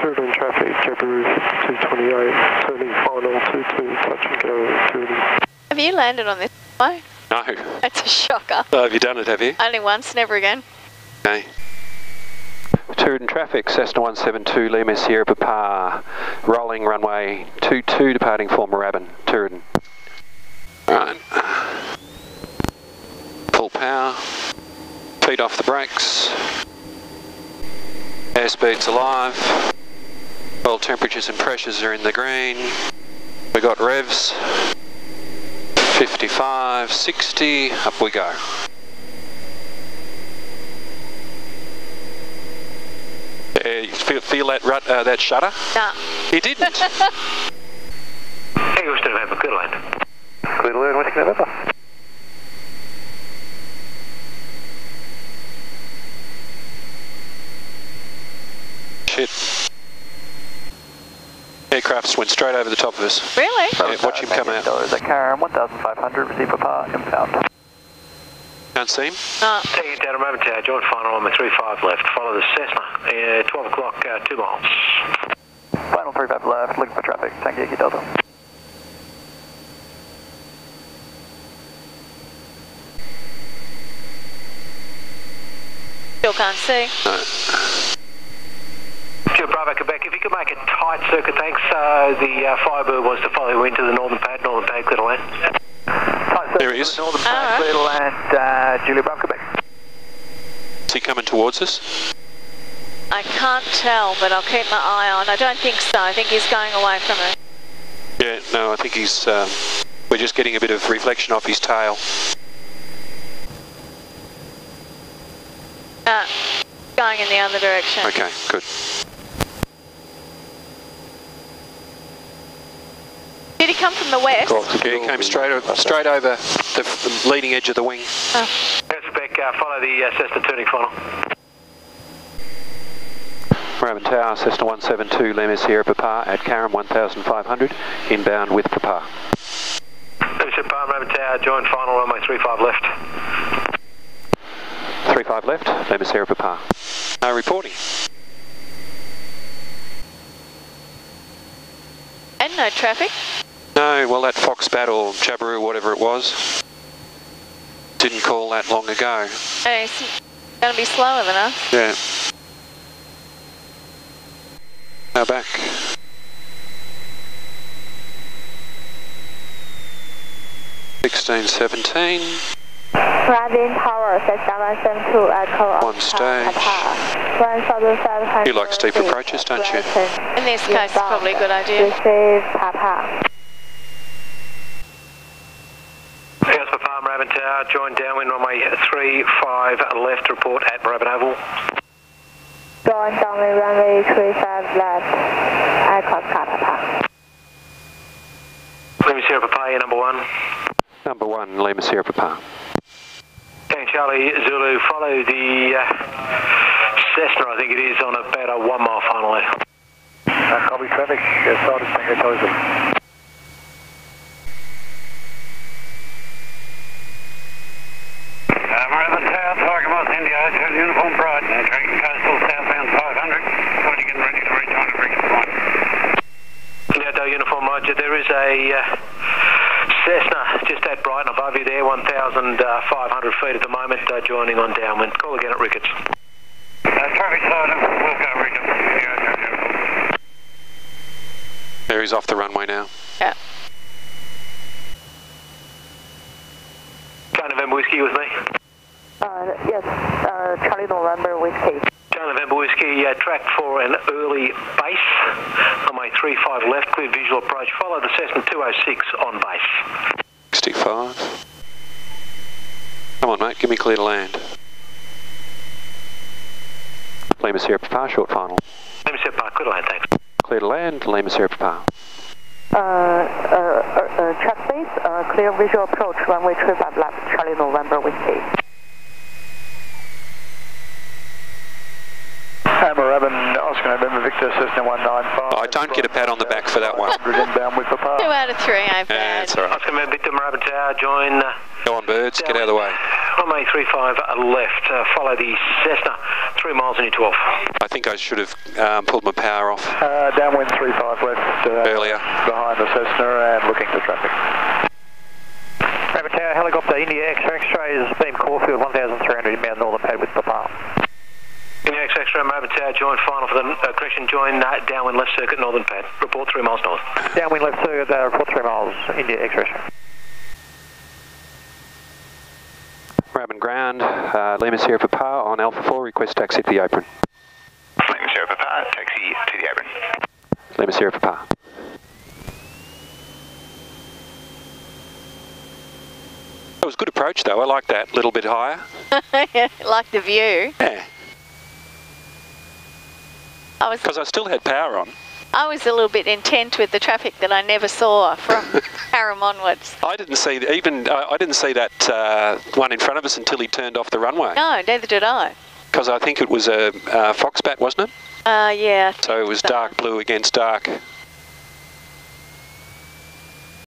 Tooradin traffic, Jabiru 228, turning final 22, touch and go, Tooradin. Have you landed on this flight? No. That's a shocker. Oh, have you done it, have you? Only once, never again. Okay. Tooradin traffic, Cessna 172, Lima Sierra Papa, rolling runway 22, departing for Moorabbin, Tooradin. Right. Full power, feet off the brakes, airspeed's alive, oil temperatures and pressures are in the green, we got revs, 55, 60, up we go. You feel that that shudder? No. You didn't? Hey, Houston, November, clear to land. Clear to land, Whiskey November. Shit. Aircrafts went straight over the top of us. Really? Yeah, watch him come out. At Karen, 1,500, receive Papa, inbound. Can't see him? No. Taking it down to Moorabbin Tower, joint final on the 35 left. Follow the Cessna, 12 o'clock, 2 miles. Final 35 left, looking for traffic, Tango Yankee Delta. Still can't see. No. Bravo, Quebec, if you could make a tight circuit, thanks. The Firebird wants to follow you into the northern pad, clear to land. There he is. Northern pad, clear to land, Julia Bravo, Quebec. Is he coming towards us? I can't tell, but I'll keep my eye on. I don't think so. I think he's going away from it. Yeah, no, I think he's, we're just getting a bit of reflection off his tail. Going in the other direction. Okay, good. Did he come from the west? Yeah, he came straight over the leading edge of the wing. Oh. Quebec, follow the Cessna turning final. Moorabbin Tower, Cessna 172, Lima Sierra Papa at Karen 1,500, inbound with Papa. Lima Sierra Papa, Moorabbin Tower, joint final, runway 35 left. 35 left, Lima Sierra Papa. No reporting. And no traffic? No, well that Fox Bat or Jabiru, whatever it was, didn't call that long ago. And he's going to be slower than us. Yeah. Now back. $16.17. Moorabbin Tower, Cessna 172, Echo. One stage. 1,500. You like steep approaches, don't you? In this case, it's probably a good idea. Receive Papa. Yes, Papa, Moorabbin Tower, join downwind runway 35 left, report at Moorabbin Oval. Join downwind runway 35 left, Echo Papa. Lima Sierra Papa, number 1. Number 1, Lima Sierra Papa. Okay, Charlie Zulu, follow the Cessna, I think it is, on about a 1 mile final left. Copy traffic, started Tango Charlie Zulu. Moorabbin Tower, Tiger Moth India, Hotel Uniform Brighton, tracking coastal southbound 500, already getting ready to reach on to Frankston. Hotel Uniform Roger, there is a Cessna just at Brighton above you there, 1,500 feet at the moment, joining on downwind. Call again at Ricketts. Traffic silent, we'll go Ricketts. There he's off the runway now. Yeah. Charlie November Whiskey with me. Yes, Charlie November Whiskey. Charlie November Whiskey, track for an early base. Runway 35 left, clear visual approach. Follow the Cessna 206 on base. 65. Come on, mate, give me clear to land. Lima Sierra Papa, short final. Lima Sierra Papa, clear to land, thanks. Clear to land, Lima Sierra Papa. Track base, clear visual approach, runway 35 left, Charlie November Whiskey. Moorabbin, Oscar November Victor, Cessna 195. I don't get a pat on the back for that one. Inbound with Papa. 2 out of 3, ain't bad. That's all right. Oscar November Victor, Moorabbin Tower, join. Go on, birds, get out of the way. runway 35 left, follow the Cessna, 3 miles on your 12. I think I should have pulled my power off Downwind 35 left. earlier. Behind the Cessna and looking for traffic. Rabbit Tower, helicopter, India X-ray is beam Caulfield, 1,300 inbound northern pad with Peta. India X-ray, Moorabbin Tower, join final for the correction, join downwind left circuit, northern pad. Report 3 miles north. Downwind left circuit, report 3 miles, India X-ray. Moorabbin ground, Lima Sierra Papa on Alpha 4, request taxi to the apron. Lima Sierra Papa, taxi to the apron. Lima Sierra Papa. That was a good approach though, I like that, a little bit higher. Like the view. Yeah. Because I still had power on. I was a little bit intent with the traffic that I never saw from Haram onwards. I didn't see I didn't see that one in front of us until he turned off the runway. No, neither did I. Because I think it was a Foxbat, wasn't it? Yeah. So it was dark blue against dark